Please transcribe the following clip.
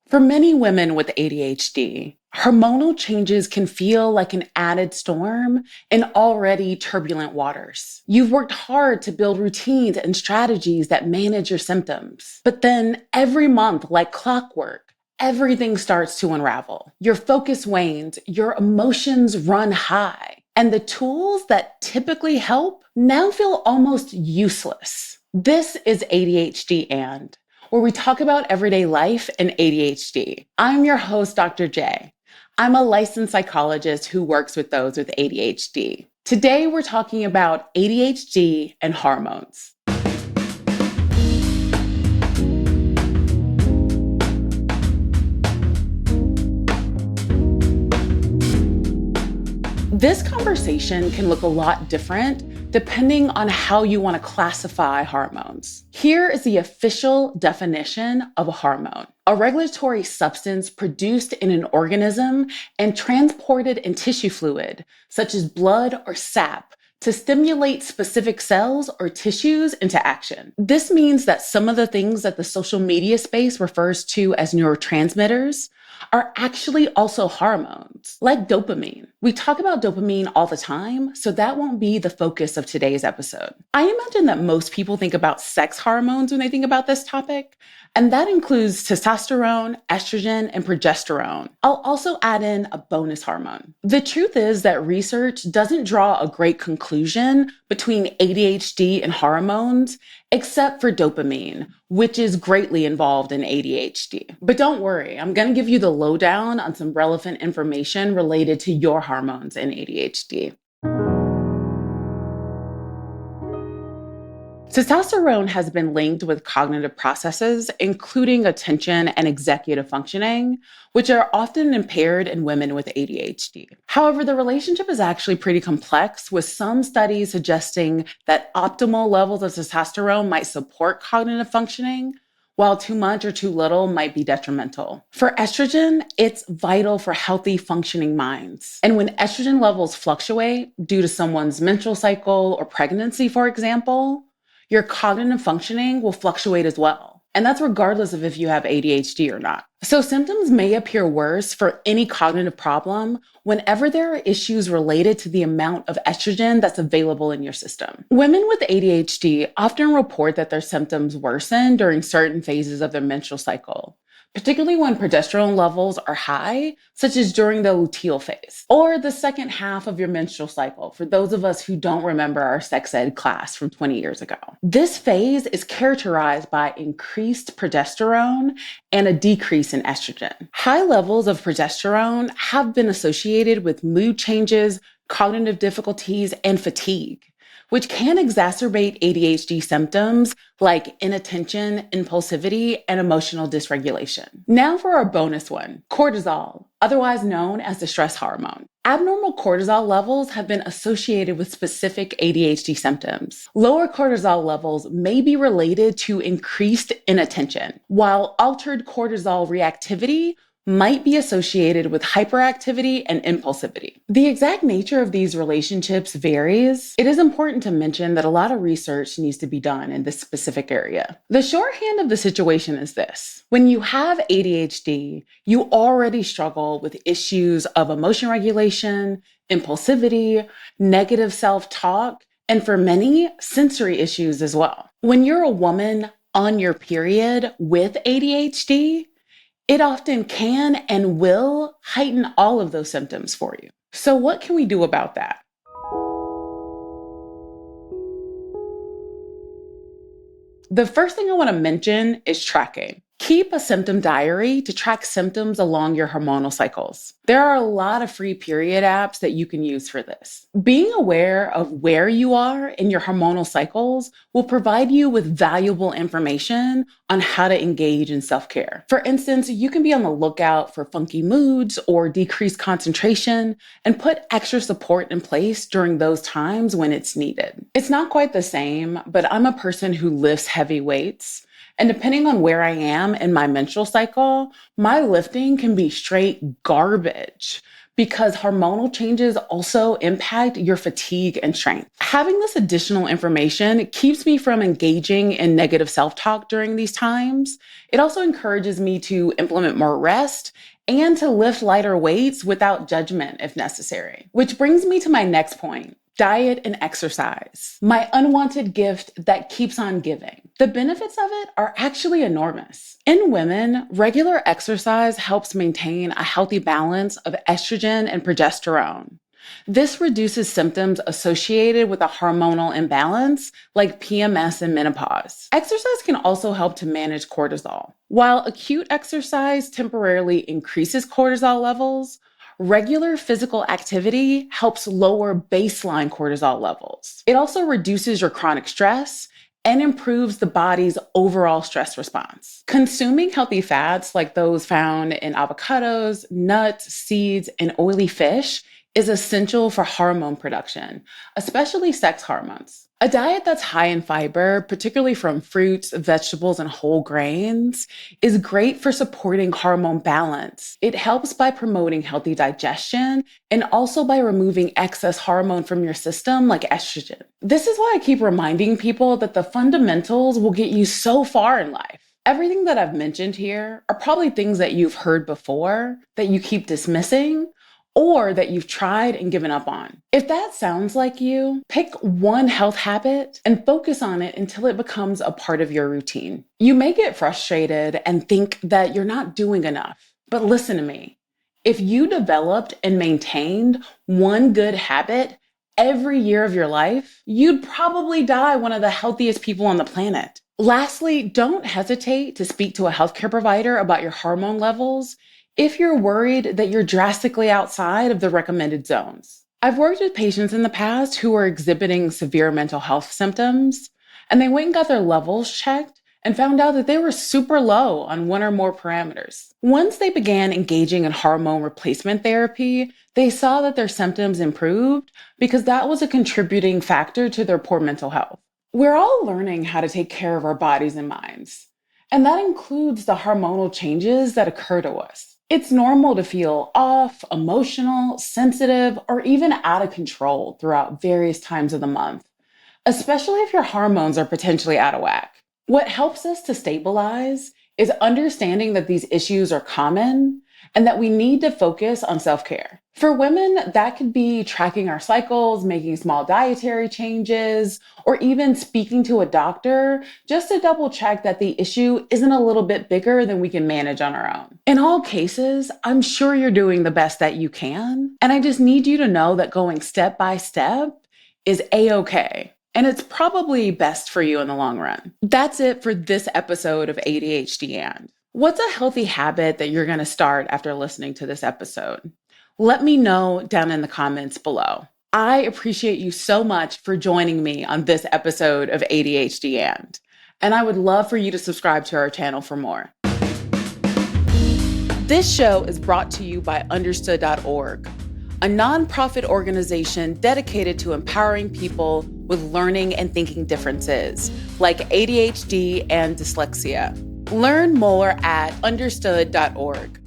For many women with ADHD, hormonal changes can feel like an added storm in already turbulent waters. You've worked hard to build routines and strategies that manage your symptoms. But then every month, like clockwork, everything starts to unravel. Your focus wanes, your emotions run high, and the tools that typically help now feel almost useless. This is ADHD where we talk about everyday life and ADHD. I'm your host, Dr. J. I'm a licensed psychologist who works with those with ADHD. Today, we're talking about ADHD and hormones. This conversation can look a lot different depending on how you want to classify hormones. Here is the official definition of a hormone: a regulatory substance produced in an organism and transported in tissue fluid, such as blood or sap, to stimulate specific cells or tissues into action. This means that some of the things that the social media space refers to as neurotransmitters are actually also hormones, like dopamine. We talk about dopamine all the time, so that won't be the focus of today's episode. I imagine that most people think about sex hormones when they think about this topic, and that includes testosterone, estrogen, and progesterone. I'll also add in a bonus hormone. The truth is that research doesn't draw a great conclusion between ADHD and hormones, except for dopamine, which is greatly involved in ADHD. But don't worry, I'm going to give you the lowdown on some relevant information related to your hormones in ADHD. Testosterone has been linked with cognitive processes, including attention and executive functioning, which are often impaired in women with ADHD. However, the relationship is actually pretty complex, with some studies suggesting that optimal levels of testosterone might support cognitive functioning, while too much or too little might be detrimental. For estrogen, it's vital for healthy, functioning minds. And when estrogen levels fluctuate due to someone's menstrual cycle or pregnancy, for example, your cognitive functioning will fluctuate as well. And that's regardless of if you have ADHD or not. So symptoms may appear worse for any cognitive problem whenever there are issues related to the amount of estrogen that's available in your system. Women with ADHD often report that their symptoms worsen during certain phases of their menstrual cycle, particularly when progesterone levels are high, such as during the luteal phase, or the second half of your menstrual cycle, for those of us who don't remember our sex ed class from 20 years ago. This phase is characterized by increased progesterone and a decrease in estrogen. High levels of progesterone have been associated with mood changes, cognitive difficulties, and fatigue, which can exacerbate ADHD symptoms like inattention, impulsivity, and emotional dysregulation. Now for our bonus one, cortisol, otherwise known as the stress hormone. Abnormal cortisol levels have been associated with specific ADHD symptoms. Lower cortisol levels may be related to increased inattention, while altered cortisol reactivity might be associated with hyperactivity and impulsivity. The exact nature of these relationships varies. It is important to mention that a lot of research needs to be done in this specific area. The shorthand of the situation is this: when you have ADHD, you already struggle with issues of emotion regulation, impulsivity, negative self-talk, and for many, sensory issues as well. When you're a woman on your period with ADHD, it often can and will heighten all of those symptoms for you. So what can we do about that? The first thing I want to mention is tracking. Keep a symptom diary to track symptoms along your hormonal cycles. There are a lot of free period apps that you can use for this. Being aware of where you are in your hormonal cycles will provide you with valuable information on how to engage in self-care. For instance, you can be on the lookout for funky moods or decreased concentration and put extra support in place during those times when it's needed. It's not quite the same, but I'm a person who lifts heavy weights. And depending on where I am in my menstrual cycle, my lifting can be straight garbage because hormonal changes also impact your fatigue and strength. Having this additional information keeps me from engaging in negative self-talk during these times. It also encourages me to implement more rest and to lift lighter weights without judgment if necessary. Which brings me to my next point. Diet and exercise, my unwanted gift that keeps on giving. The benefits of it are actually enormous. In women, regular exercise helps maintain a healthy balance of estrogen and progesterone. This reduces symptoms associated with a hormonal imbalance like PMS and menopause. Exercise can also help to manage cortisol. While acute exercise temporarily increases cortisol levels, regular physical activity helps lower baseline cortisol levels. It also reduces your chronic stress and improves the body's overall stress response. Consuming healthy fats like those found in avocados, nuts, seeds, and oily fish is essential for hormone production, especially sex hormones. A diet that's high in fiber, particularly from fruits, vegetables, and whole grains, is great for supporting hormone balance. It helps by promoting healthy digestion and also by removing excess hormone from your system like estrogen. This is why I keep reminding people that the fundamentals will get you so far in life. Everything that I've mentioned here are probably things that you've heard before that you keep dismissing, or that you've tried and given up on. If that sounds like you, pick one health habit and focus on it until it becomes a part of your routine. You may get frustrated and think that you're not doing enough, but listen to me. If you developed and maintained one good habit every year of your life, you'd probably die one of the healthiest people on the planet. Lastly, don't hesitate to speak to a healthcare provider about your hormone levels if you're worried that you're drastically outside of the recommended zones. I've worked with patients in the past who were exhibiting severe mental health symptoms, and they went and got their levels checked and found out that they were super low on one or more parameters. Once they began engaging in hormone replacement therapy, they saw that their symptoms improved because that was a contributing factor to their poor mental health. We're all learning how to take care of our bodies and minds, and that includes the hormonal changes that occur to us. It's normal to feel off, emotional, sensitive, or even out of control throughout various times of the month, especially if your hormones are potentially out of whack. What helps us to stabilize is understanding that these issues are common and that we need to focus on self-care. For women, that could be tracking our cycles, making small dietary changes, or even speaking to a doctor just to double check that the issue isn't a little bit bigger than we can manage on our own. In all cases, I'm sure you're doing the best that you can, and I just need you to know that going step by step is A-okay. And it's probably best for you in the long run. That's it for this episode of ADHD And. What's a healthy habit that you're going to start after listening to this episode? Let me know down in the comments below. I appreciate you so much for joining me on this episode of ADHD And I would love for you to subscribe to our channel for more. This show is brought to you by Understood.org, a nonprofit organization dedicated to empowering people with learning and thinking differences like ADHD and dyslexia. Learn more at Understood.org.